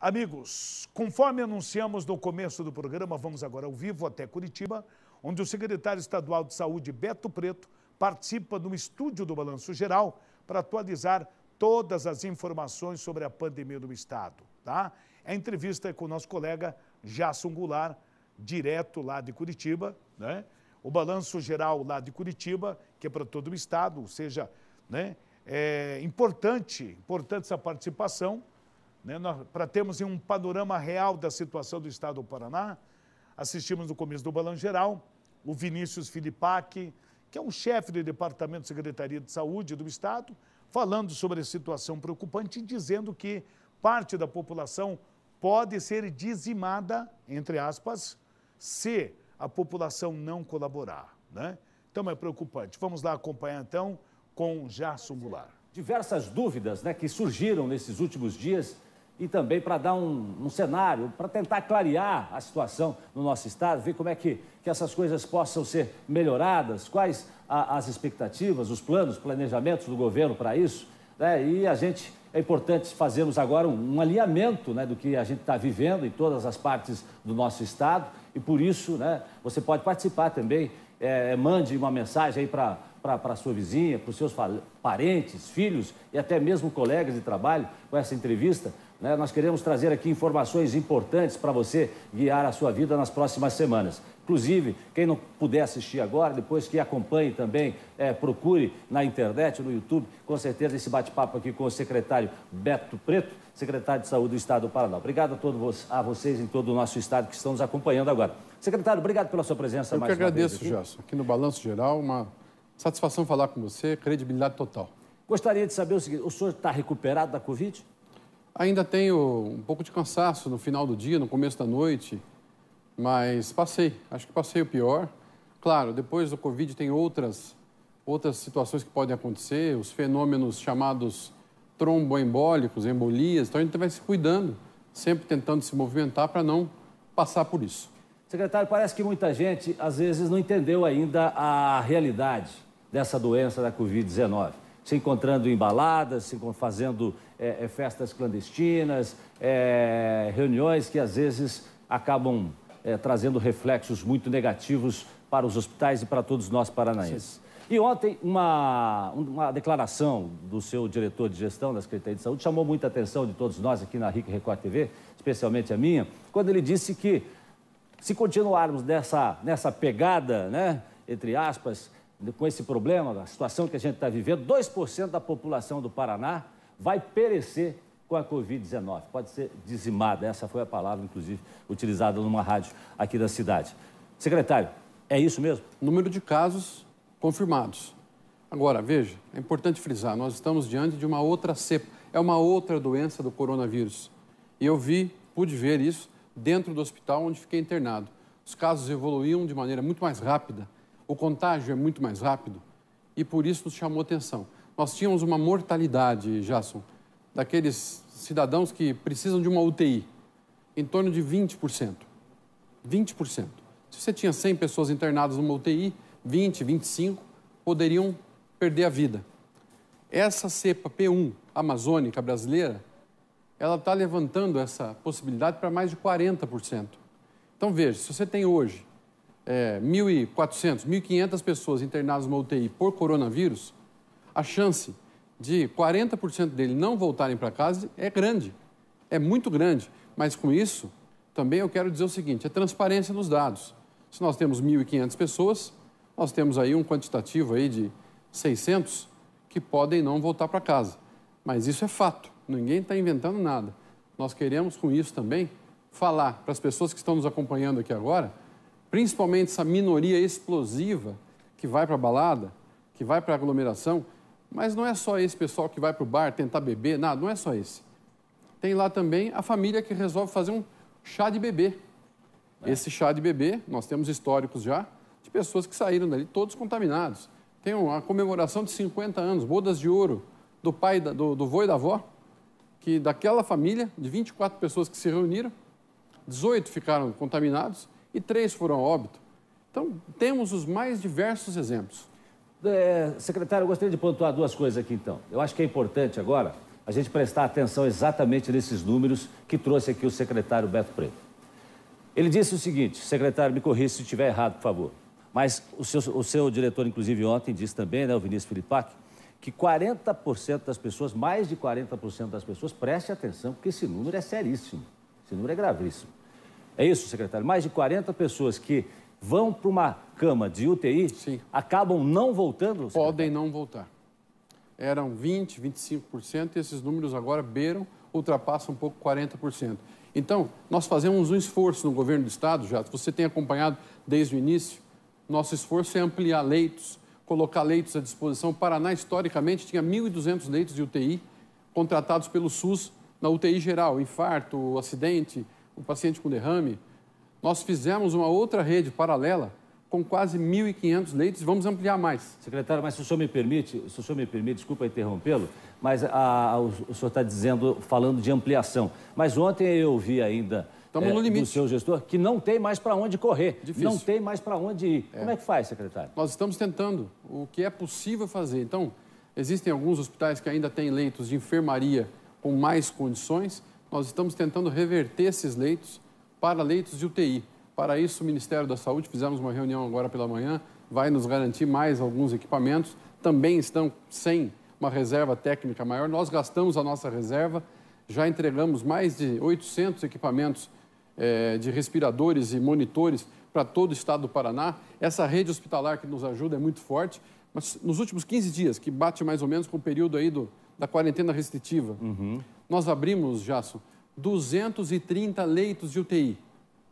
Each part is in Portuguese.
Amigos, conforme anunciamos no começo do programa, vamos agora ao vivo até Curitiba, onde o secretário estadual de Saúde, Beto Preto, participa no estúdio do Balanço Geral para atualizar todas as informações sobre a pandemia do estado, tá? A entrevista é com o nosso colega Jasson Goulart, direto lá de Curitiba, né? O Balanço Geral lá de Curitiba, que é para todo o estado, ou seja, né? É importante essa participação, né, para termos um panorama real da situação do estado do Paraná. Assistimos no começo do Balanço Geral o Vinícius Filipac, que é um chefe do Departamento de Secretaria de Saúde do estado, falando sobre a situação preocupante e dizendo que parte da população pode ser dizimada, entre aspas, se a população não colaborar, né? Então é preocupante. Vamos lá acompanhar então com Jasson Goulart. Diversas dúvidas, né, que surgiram nesses últimos dias e também para dar um cenário, para tentar clarear a situação no nosso estado, ver como é que essas coisas possam ser melhoradas, quais as expectativas, os planos, planejamentos do governo para isso, né? E é importante fazermos agora um alinhamento, né, do que a gente está vivendo em todas as partes do nosso estado e por isso, né, você pode participar também, mande uma mensagem aí para a sua vizinha, para os seus parentes, filhos e até mesmo colegas de trabalho com essa entrevista, né? Nós queremos trazer aqui informações importantes para você guiar a sua vida nas próximas semanas. Inclusive, quem não puder assistir agora, depois que acompanhe também, procure na internet, no YouTube, com certeza esse bate-papo aqui com o secretário Beto Preto, secretário de Saúde do Estado do Paraná. Obrigado a vocês em todo o nosso estado que estão nos acompanhando agora. Secretário, obrigado pela sua presença mais uma vez. Eu que agradeço, Jasson. Aqui no Balanço Geral, uma satisfação falar com você, credibilidade total. Gostaria de saber o seguinte, o senhor está recuperado da Covid? Ainda tenho um pouco de cansaço no final do dia, no começo da noite, mas acho que passei o pior. Claro, depois do Covid tem outras situações que podem acontecer, os fenômenos chamados tromboembólicos, embolias, então a gente vai se cuidando, sempre tentando se movimentar para não passar por isso. Secretário, parece que muita gente, às vezes, não entendeu ainda a realidade dessa doença da Covid-19. Se encontrando em baladas, fazendo festas clandestinas, reuniões que, às vezes, acabam trazendo reflexos muito negativos para os hospitais e para todos nós paranaenses. Sim. E ontem, uma declaração do seu diretor de gestão da Secretaria de Saúde chamou muita atenção de todos nós aqui na RIC Record TV, especialmente a minha, quando ele disse que se continuarmos nessa pegada, né, entre aspas, com esse problema, a situação que a gente está vivendo, 2% da população do Paraná vai perecer com a Covid-19. Pode ser dizimada, essa foi a palavra, inclusive, utilizada numa rádio aqui da cidade. Secretário, é isso mesmo? Número de casos confirmados. Agora, veja, é importante frisar, nós estamos diante de uma outra cepa, é uma outra doença do coronavírus. E eu pude ver isso dentro do hospital onde fiquei internado. Os casos evoluíam de maneira muito mais rápida, o contágio é muito mais rápido e por isso nos chamou atenção. Nós tínhamos uma mortalidade, Jasson, daqueles cidadãos que precisam de uma UTI, em torno de 20%. 20%. Se você tinha 100 pessoas internadas numa UTI, 20, 25 poderiam perder a vida. Essa cepa P1 amazônica brasileira, ela está levantando essa possibilidade para mais de 40%. Então, veja, se você tem hoje 1.400, 1.500 pessoas internadas numa UTI por coronavírus, a chance de 40% deles não voltarem para casa é grande, é muito grande. Mas com isso, também eu quero dizer o seguinte, é transparência nos dados. Se nós temos 1.500 pessoas, nós temos aí um quantitativo aí de 600 que podem não voltar para casa. Mas isso é fato, ninguém está inventando nada. Nós queremos com isso também falar para as pessoas que estão nos acompanhando aqui agora, principalmente essa minoria explosiva que vai para a balada, que vai para a aglomeração, mas não é só esse pessoal que vai para o bar tentar beber, nada, não é só esse. Tem lá também a família que resolve fazer um chá de bebê. Esse chá de bebê, nós temos históricos já, de pessoas que saíram dali todos contaminados. Tem uma comemoração de 50 anos, bodas de ouro, do pai, do vô e da avó, que daquela família, de 24 pessoas que se reuniram, 18 ficaram contaminados e 3 foram a óbito. Então, temos os mais diversos exemplos. Secretário, eu gostaria de pontuar duas coisas aqui, então. Eu acho que é importante agora a gente prestar atenção exatamente nesses números que trouxe aqui o secretário Beto Preto. Ele disse o seguinte, secretário, me corrija se estiver errado, por favor, mas o seu diretor, inclusive, ontem disse também, né, o Vinícius Filipac, que 40% das pessoas, mais de 40% das pessoas, preste atenção, porque esse número é seríssimo, esse número é gravíssimo. É isso, secretário? Mais de 40 pessoas que vão para uma cama de UTI, sim, acabam não voltando? Secretário? Podem não voltar. Eram 20%, 25% e esses números agora ultrapassam um pouco 40%. Então, nós fazemos um esforço no governo do estado, já, você tem acompanhado desde o início, nosso esforço é ampliar leitos, colocar leitos à disposição. O Paraná, historicamente, tinha 1.200 leitos de UTI contratados pelo SUS na UTI geral, infarto, acidente, o paciente com derrame. Nós fizemos uma outra rede paralela com quase 1.500 leitos e vamos ampliar mais. Secretário, mas se o senhor me permite, desculpa interrompê-lo, mas o senhor está falando de ampliação. Mas ontem eu ouvi ainda do seu gestor que não tem mais para onde correr, difícil, não tem mais para onde ir. Como é que faz, secretário? Nós estamos tentando o que é possível fazer. Então, existem alguns hospitais que ainda têm leitos de enfermaria com mais condições. Nós estamos tentando reverter esses leitos para leitos de UTI. Para isso, o Ministério da Saúde, fizemos uma reunião agora pela manhã, vai nos garantir mais alguns equipamentos. Também estão sem uma reserva técnica maior. Nós gastamos a nossa reserva, já entregamos mais de 800 equipamentos de respiradores e monitores para todo o estado do Paraná. Essa rede hospitalar que nos ajuda é muito forte, mas nos últimos 15 dias, que bate mais ou menos com o período aí da quarentena restritiva, nós abrimos, Jason, 230 leitos de UTI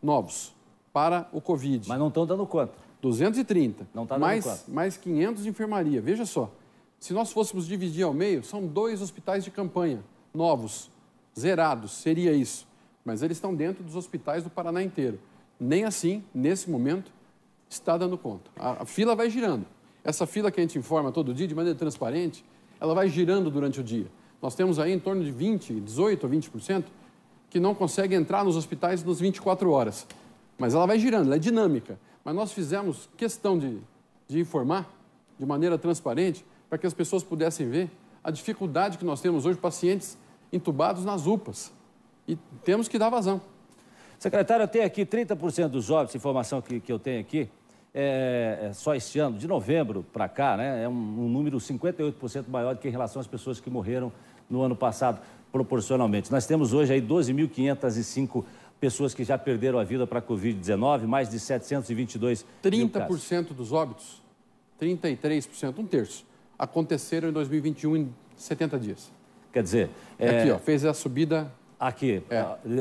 novos para o Covid. Mas não estão dando conta. 230. Não está dando conta. Mais 500 de enfermaria. Veja só, se nós fôssemos dividir ao meio, são 2 hospitais de campanha novos, zerados, seria isso. Mas eles estão dentro dos hospitais do Paraná inteiro. Nem assim, nesse momento, está dando conta. A fila vai girando. Essa fila que a gente informa todo dia, de maneira transparente, ela vai girando durante o dia. Nós temos aí em torno de 18% ou 20% que não conseguem entrar nos hospitais nas 24 horas. Mas ela vai girando, ela é dinâmica. Mas nós fizemos questão de informar de maneira transparente para que as pessoas pudessem ver a dificuldade que nós temos hoje, pacientes entubados nas UPAs. E temos que dar vazão. Secretário, eu tenho aqui 30% dos óbitos, informação que eu tenho aqui, só este ano, de novembro para cá, né, é um número 58% maior do que em relação às pessoas que morreram no ano passado, proporcionalmente. Nós temos hoje aí 12.505 pessoas que já perderam a vida para a Covid-19, mais de 722 mil casos. 30% dos óbitos, 33%, um terço, aconteceram em 2021 em 70 dias. Quer dizer... Aqui, ó, fez a subida... Aqui,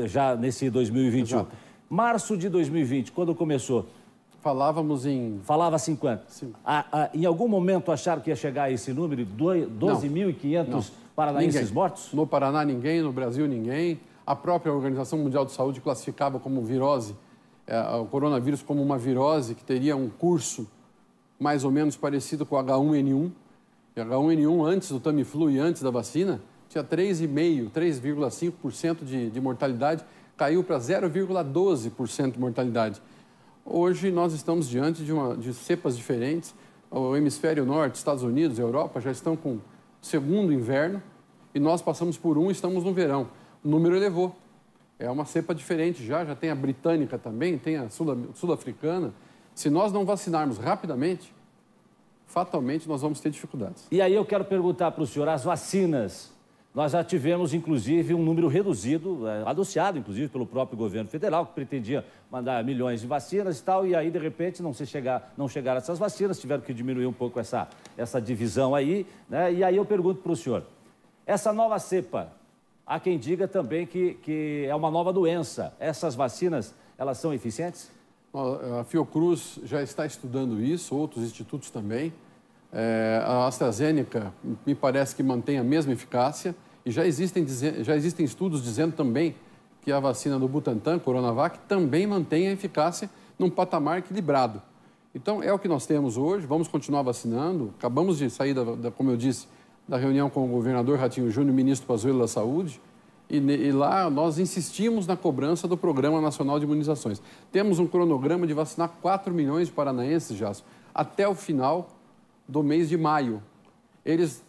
já nesse 2021. Exato. Março de 2020, quando começou? Falava-se em quanto? Em algum momento acharam que ia chegar a esse número de 12.500 paranaenses mortos? No Paraná, ninguém. No Brasil, ninguém. A própria Organização Mundial de Saúde classificava como virose, o coronavírus como uma virose que teria um curso mais ou menos parecido com o H1N1. E H1N1, antes do Tamiflu e antes da vacina, tinha 3,5% de mortalidade, caiu para 0,12% de mortalidade. Hoje nós estamos diante de cepas diferentes. O hemisfério norte, Estados Unidos, Europa já estão com o segundo inverno e nós passamos por e estamos no verão. O número elevou. É uma cepa diferente já tem a britânica também, tem a sul-africana. Se nós não vacinarmos rapidamente, fatalmente nós vamos ter dificuldades. E aí eu quero perguntar para o senhor, as vacinas, nós já tivemos, inclusive, um número reduzido, anunciado, inclusive, pelo próprio governo federal, que pretendia mandar milhões de vacinas e tal, e aí, de repente, não chegaram essas vacinas, tiveram que diminuir um pouco essa divisão aí, né? E aí eu pergunto para o senhor, essa nova cepa, há quem diga também que é uma nova doença, essas vacinas, elas são eficientes? A Fiocruz já está estudando isso, outros institutos também. A AstraZeneca me parece que mantém a mesma eficácia e já existem estudos dizendo também que a vacina do Butantan, Coronavac, também mantém a eficácia num patamar equilibrado. Então, é o que nós temos hoje, vamos continuar vacinando. Acabamos de sair, como eu disse, da reunião com o governador Ratinho Júnior, ministro Pazuello da Saúde, e lá nós insistimos na cobrança do Programa Nacional de Imunizações. Temos um cronograma de vacinar 4 milhões de paranaenses, já até o final do mês de maio.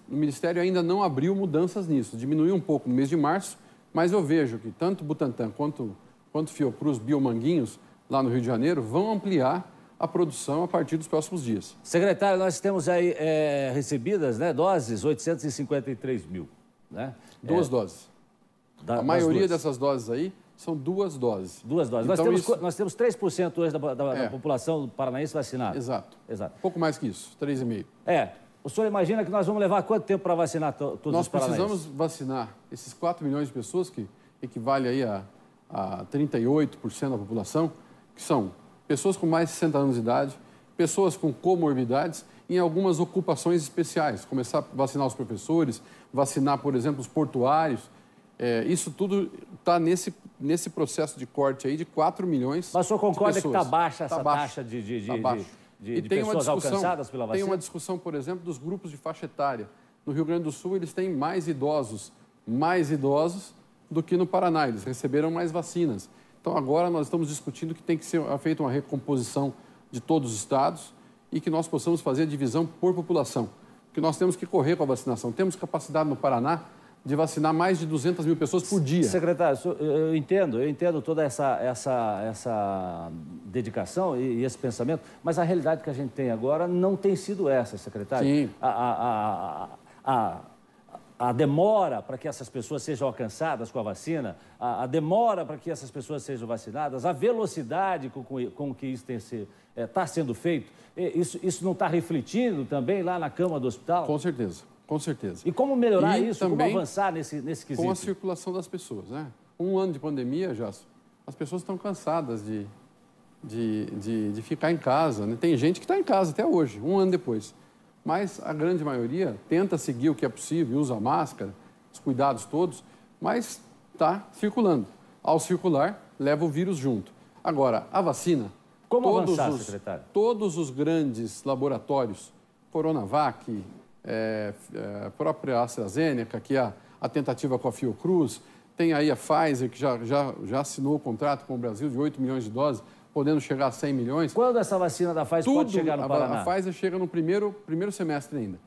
o Ministério ainda não abriu mudanças nisso, diminuiu um pouco no mês de março, mas eu vejo que tanto Butantan quanto Fiocruz, Biomanguinhos, lá no Rio de Janeiro, vão ampliar a produção a partir dos próximos dias. Secretário, nós temos aí recebidas, né, doses, 853 mil. Né? Duas doses. A maioria dessas doses aí são 2 doses. 2 doses. Então, nós temos 3% hoje da população paranaense vacinada. Exato. Exato. Pouco mais que isso, 3,5%. O senhor imagina que nós vamos levar quanto tempo para vacinar todos os paranaenses? Nós precisamos vacinar esses 4 milhões de pessoas, que equivale aí a 38% da população, que são pessoas com mais de 60 anos de idade, pessoas com comorbidades e em algumas ocupações especiais. Começar a vacinar os professores, vacinar, por exemplo, os portuários. Isso tudo está nesse processo de corte aí de 4 milhões. Mas o senhor concorda que está baixa essa taxa de pessoas alcançadas pela vacina? Tem uma discussão, por exemplo, dos grupos de faixa etária. No Rio Grande do Sul, eles têm mais idosos do que no Paraná. Eles receberam mais vacinas. Então, agora nós estamos discutindo que tem que ser feita uma recomposição de todos os estados e que nós possamos fazer a divisão por população. Porque nós temos que correr com a vacinação. Temos capacidade no Paraná de vacinar mais de 200 mil pessoas por dia. Secretário, eu entendo toda essa dedicação e esse pensamento, mas a realidade que a gente tem agora não tem sido essa, secretário. Sim. A demora para que essas pessoas sejam alcançadas com a vacina, a demora para que essas pessoas sejam vacinadas, a velocidade com que isso está sendo feito, isso não está refletindo também lá na cama do hospital? Com certeza. Com certeza. E como melhorar isso? Também, como avançar nesse quesito? Com a circulação das pessoas, né? 1 ano de pandemia, Jasso, as pessoas estão cansadas de ficar em casa, né? Tem gente que está em casa até hoje, 1 ano depois. Mas a grande maioria tenta seguir o que é possível, usa máscara, os cuidados todos, mas está circulando. Ao circular, leva o vírus junto. Agora, a vacina... Como avançar, secretário? Todos os grandes laboratórios, Coronavac, a própria AstraZeneca, que é a tentativa com a Fiocruz, tem aí a Pfizer, que já assinou o contrato com o Brasil de 8 milhões de doses, podendo chegar a 100 milhões. Quando essa vacina da Pfizer pode chegar no Paraná? A Pfizer chega no primeiro semestre ainda.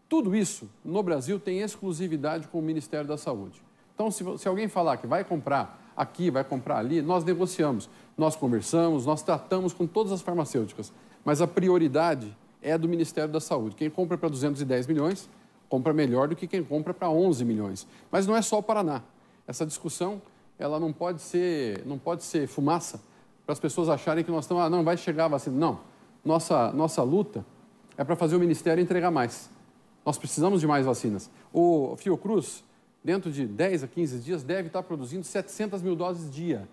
Tudo isso, no Brasil, tem exclusividade com o Ministério da Saúde. Então, se alguém falar que vai comprar aqui, vai comprar ali, nós negociamos, nós conversamos, nós tratamos com todas as farmacêuticas, mas a prioridade é do Ministério da Saúde. Quem compra para 210 milhões, compra melhor do que quem compra para 11 milhões. Mas não é só o Paraná. Essa discussão, ela não pode ser fumaça para as pessoas acharem que nós estamos, não, vai chegar a vacina. Não. Nossa luta é para fazer o Ministério entregar mais. Nós precisamos de mais vacinas. O Fiocruz, dentro de 10 a 15 dias, deve estar produzindo 700 mil doses dia.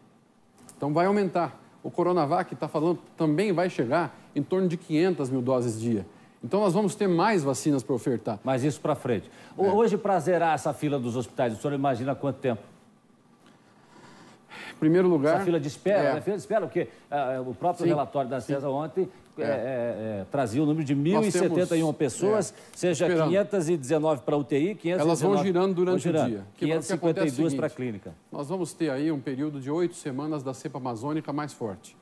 Então, vai aumentar. O Coronavac está falando também vai chegar em torno de 500 mil doses dia. Então, nós vamos ter mais vacinas para ofertar. Mas isso para frente. Hoje, para zerar essa fila dos hospitais, o senhor imagina quanto tempo? Em primeiro lugar... Essa fila de espera, né? Fila de espera, porque o próprio relatório da CESA ontem trazia o número de 1.071 pessoas, seja esperando. 519 para UTI, 519... Elas vão girando durante o dia. 552 para a clínica. Nós vamos ter aí um período de 8 semanas da cepa amazônica mais forte.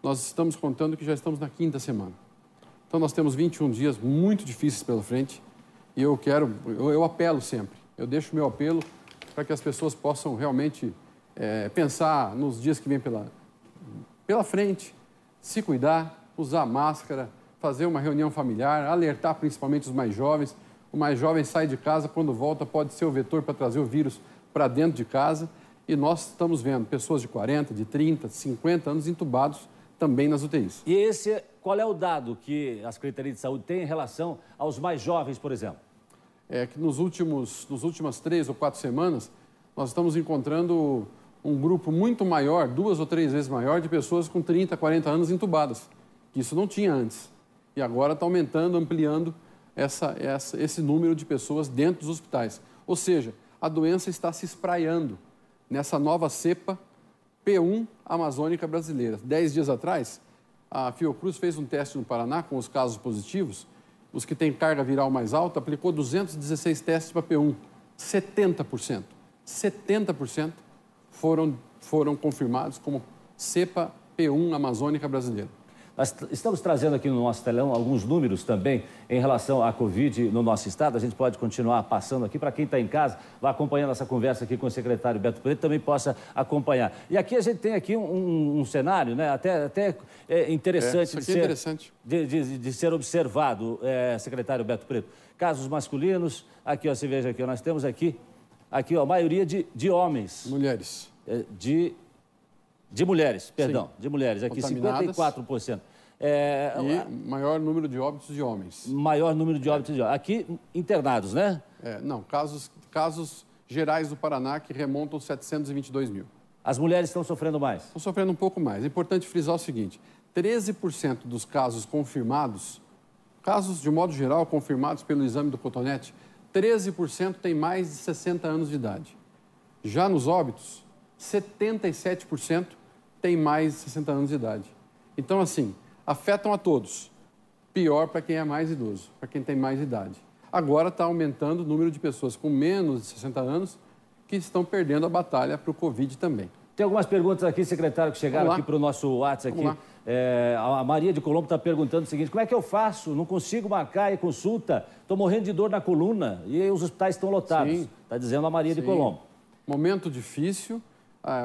Nós estamos contando que já estamos na 5ª semana. Então, nós temos 21 dias muito difíceis pela frente e eu apelo sempre, eu deixo o meu apelo para que as pessoas possam realmente pensar nos dias que vêm pela frente, se cuidar, usar máscara, fazer uma reunião familiar, alertar principalmente os mais jovens. O mais jovem sai de casa, quando volta pode ser o vetor para trazer o vírus para dentro de casa. E nós estamos vendo pessoas de 40, de 30, de 50 anos entubados também nas UTIs. E qual é o dado que a Secretaria de Saúde tem em relação aos mais jovens, por exemplo? É que nas últimas 3 ou 4 semanas, nós estamos encontrando um grupo muito maior, 2 ou 3 vezes maior, de pessoas com 30, 40 anos entubadas. Isso não tinha antes. E agora está aumentando, ampliando esse número de pessoas dentro dos hospitais. Ou seja, a doença está se espraiando nessa nova cepa P1 amazônica brasileira. 10 dias atrás, a Fiocruz fez um teste no Paraná com os casos positivos. Os que têm carga viral mais alta, aplicou 216 testes para P1. 70%. 70% foram confirmados como cepa P1 amazônica brasileira. Nós estamos trazendo aqui no nosso telão alguns números também em relação à Covid no nosso estado. A gente pode continuar passando aqui para quem está em casa, vai acompanhando essa conversa aqui com o secretário Beto Preto, também possa acompanhar. E aqui a gente tem aqui um cenário, né, até interessante, de ser observado, secretário Beto Preto. Casos masculinos, aqui ó, você veja aqui, nós temos aqui ó, a maioria de homens. Mulheres. De mulheres, perdão, Sim. De mulheres, aqui 54%. E maior número de óbitos de homens. Maior número de óbitos de homens. Aqui, internados, né? Não, casos gerais do Paraná que remontam 722 mil. As mulheres estão sofrendo mais? Estão sofrendo um pouco mais. É importante frisar o seguinte, 13% dos casos confirmados, casos de modo geral confirmados pelo exame do cotonete, 13% têm mais de 60 anos de idade. Já nos óbitos, 77% têm mais de 60 anos de idade. Então, assim, afetam a todos. Pior para quem é mais idoso, para quem tem mais idade. Agora está aumentando o número de pessoas com menos de 60 anos que estão perdendo a batalha para o Covid também. Tem algumas perguntas aqui, secretário, que chegaram aqui para o nosso WhatsApp. Aqui. A Maria de Colombo está perguntando o seguinte, como é que eu faço? Não consigo marcar e consulta, estou morrendo de dor na coluna e os hospitais estão lotados. Está dizendo a Maria de Colombo. Momento difícil,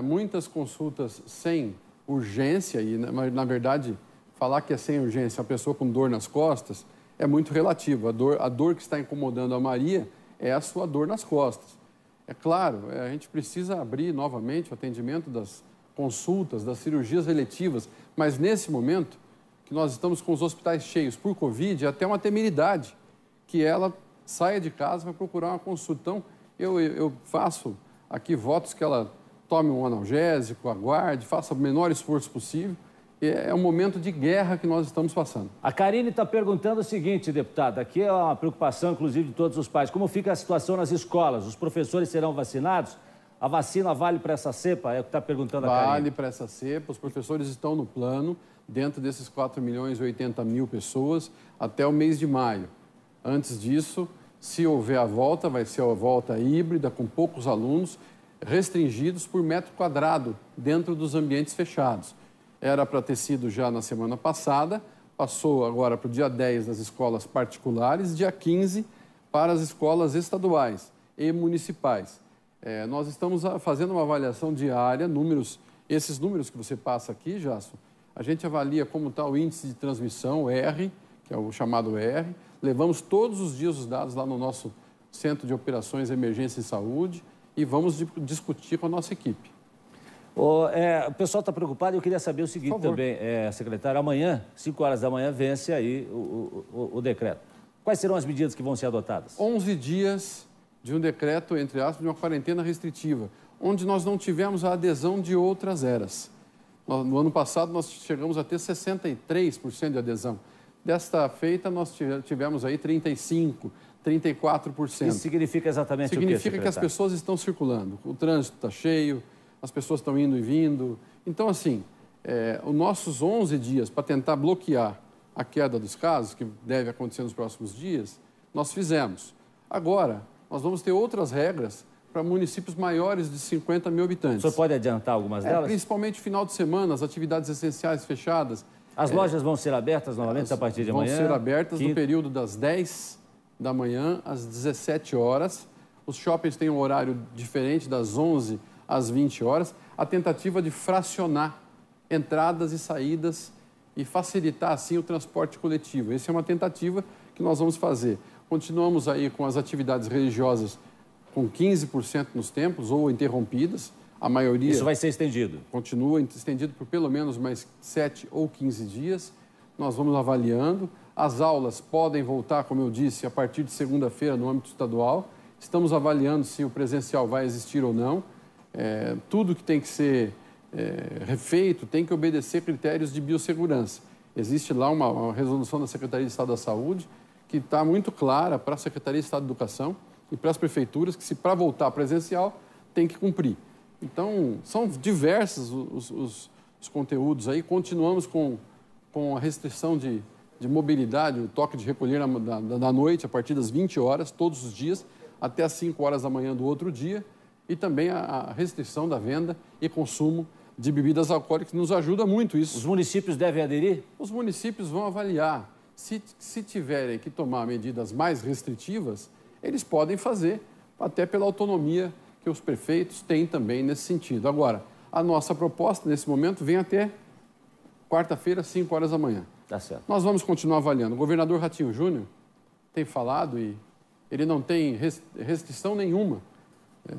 muitas consultas sem urgência e, na verdade, falar que é sem urgência, a pessoa com dor nas costas, é muito relativo. A dor que está incomodando a Maria é a sua dor nas costas. É claro, a gente precisa abrir novamente o atendimento das consultas, das cirurgias eletivas, mas nesse momento que nós estamos com os hospitais cheios por Covid, é até uma temeridade que ela saia de casa para procurar uma consulta. Então, eu faço aqui votos que ela tome um analgésico, aguarde, faça o menor esforço possível. É um momento de guerra que nós estamos passando. A Karine está perguntando o seguinte, deputada, aqui é uma preocupação, inclusive, de todos os pais. Como fica a situação nas escolas? Os professores serão vacinados? A vacina vale para essa cepa? É o que está perguntando a Karine. Vale para essa cepa. Os professores estão no plano, dentro desses 4.080.000 pessoas, até o mês de maio. Antes disso, se houver a volta, vai ser a volta híbrida, com poucos alunos, restringidos por metro quadrado, dentro dos ambientes fechados. Era para ter sido já na semana passada, passou agora para o dia 10 nas escolas particulares, dia 15 para as escolas estaduais e municipais. Nós estamos fazendo uma avaliação diária, esses números que você passa aqui, Jasso, a gente avalia como está o índice de transmissão, o R, que é o chamado R, levamos todos os dias os dados lá no nosso Centro de Operações Emergência e Saúde e vamos discutir com a nossa equipe. O pessoal está preocupado e eu queria saber o seguinte também, secretário, amanhã, 5 horas da manhã, vence aí o decreto. Quais serão as medidas que vão ser adotadas? 11 dias de um decreto, entre aspas, de uma quarentena restritiva, onde nós não tivemos a adesão de outras eras. No ano passado, nós chegamos a ter 63% de adesão. Desta feita, nós tivemos aí 35%, 34%. Isso significa exatamente o quê, Significa que as pessoas estão circulando, o trânsito está cheio, as pessoas estão indo e vindo. Então, assim, os nossos 11 dias para tentar bloquear a queda dos casos, que deve acontecer nos próximos dias, nós fizemos. Agora, nós vamos ter outras regras para municípios maiores de 50 mil habitantes. O senhor pode adiantar algumas delas? Principalmente final de semana, as atividades essenciais fechadas. As lojas vão ser abertas novamente a partir de amanhã? Vão ser abertas no período das 10 da manhã às 17 horas. Os shoppings têm um horário diferente, das 11 às 20 horas. A tentativa de fracionar entradas e saídas e facilitar, assim, o transporte coletivo. Essa é uma tentativa que nós vamos fazer. Continuamos aí com as atividades religiosas com 15% nos templos ou interrompidas. A maioria... Isso vai ser estendido? Continua estendido por pelo menos mais 7 ou 15 dias. Nós vamos avaliando. As aulas podem voltar, como eu disse, a partir de segunda-feira no âmbito estadual. Estamos avaliando se o presencial vai existir ou não. Tudo que tem que ser refeito tem que obedecer critérios de biossegurança. Existe lá uma resolução da Secretaria de Estado da Saúde que está muito clara para a Secretaria de Estado da Educação e para as prefeituras que, se para voltar presencial, tem que cumprir. Então, são diversos os conteúdos aí. Continuamos com a restrição de mobilidade, o toque de recolher da noite, a partir das 20 horas, todos os dias, até as 5 horas da manhã do outro dia, e também a restrição da venda e consumo de bebidas alcoólicas, nos ajuda muito isso. Os municípios devem aderir? Os municípios vão avaliar. Se tiverem que tomar medidas mais restritivas, eles podem fazer, até pela autonomia que os prefeitos têm também nesse sentido. Agora, a nossa proposta, nesse momento, vem até quarta-feira, 5 horas da manhã. Tá certo. Nós vamos continuar avaliando. O governador Ratinho Júnior tem falado e ele não tem restrição nenhuma,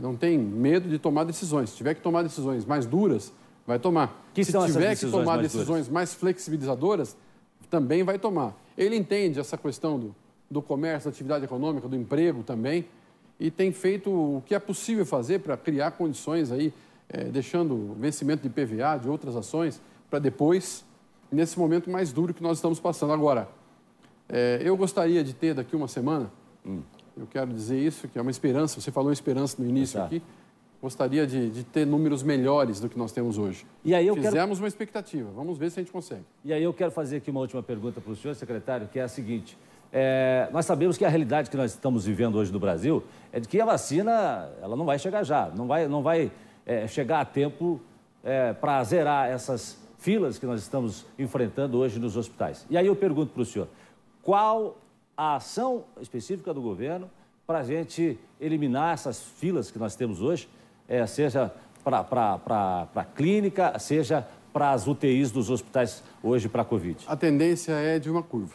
não tem medo de tomar decisões. Se tiver que tomar decisões mais duras, vai tomar. Se tiver que tomar decisões mais flexibilizadoras, também vai tomar. Ele entende essa questão do comércio, da atividade econômica, do emprego também, e tem feito o que é possível fazer para criar condições aí, deixando o vencimento de PVA, de outras ações, para depois, nesse momento mais duro que nós estamos passando. Agora, eu gostaria de ter daqui uma semana, eu quero dizer isso, que é uma esperança, você falou em esperança no início aqui, gostaria de ter números melhores do que nós temos hoje. E aí Fizemos uma expectativa, vamos ver se a gente consegue. E aí eu quero fazer aqui uma última pergunta para o senhor, secretário, que é a seguinte. Nós sabemos que a realidade que nós estamos vivendo hoje no Brasil é de que a vacina ela não vai chegar já, não vai chegar a tempo para zerar essas filas que nós estamos enfrentando hoje nos hospitais. E aí eu pergunto para o senhor, qual a ação específica do governo para a gente eliminar essas filas que nós temos hoje, seja para a clínica, seja para as UTIs dos hospitais hoje para a Covid? A tendência é de uma curva.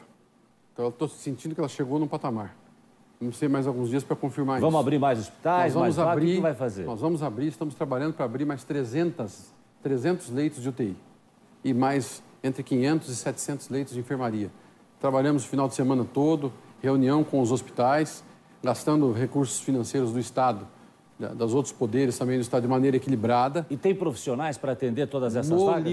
Então, eu estou sentindo que ela chegou num patamar. Vamos ter mais alguns dias para confirmar isso. Vamos abrir mais hospitais, mais vagas? O que vai fazer? Nós vamos abrir, estamos trabalhando para abrir mais 300 leitos de UTI e mais entre 500 e 700 leitos de enfermaria. Trabalhamos o final de semana todo, reunião com os hospitais, gastando recursos financeiros do Estado, dos outros poderes também do Estado de maneira equilibrada. E tem profissionais para atender todas essas vagas?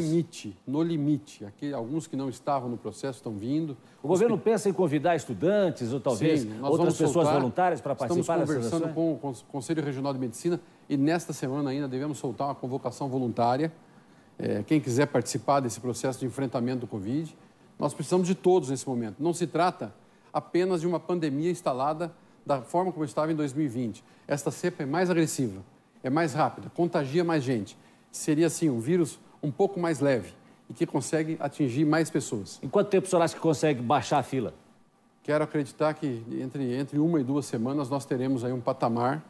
No limite. Aqui, alguns que não estavam no processo estão vindo. O governo pensa em convidar estudantes ou talvez outras pessoas voluntárias para participar dessas ações? Estamos conversando com o Conselho Regional de Medicina e nesta semana ainda devemos soltar uma convocação voluntária. Quem quiser participar desse processo de enfrentamento do Covid, nós precisamos de todos nesse momento. Não se trata apenas de uma pandemia instalada da forma como estava em 2020. Esta cepa é mais agressiva, é mais rápida, contagia mais gente. Seria, assim, um vírus um pouco mais leve e que consegue atingir mais pessoas. Em quanto tempo o senhor acha que consegue baixar a fila? Quero acreditar que entre 1 e 2 semanas nós teremos aí um patamar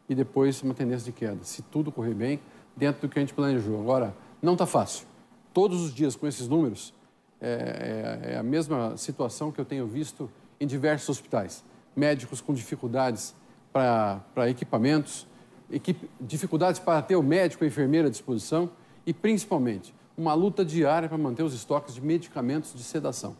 e depois uma tendência de queda, se tudo correr bem, dentro do que a gente planejou. Agora, não está fácil. Todos os dias com esses números, é a mesma situação que eu tenho visto em diversos hospitais. Médicos com dificuldades para equipamentos, dificuldades para ter o médico e a enfermeira à disposição e, principalmente, uma luta diária para manter os estoques de medicamentos de sedação.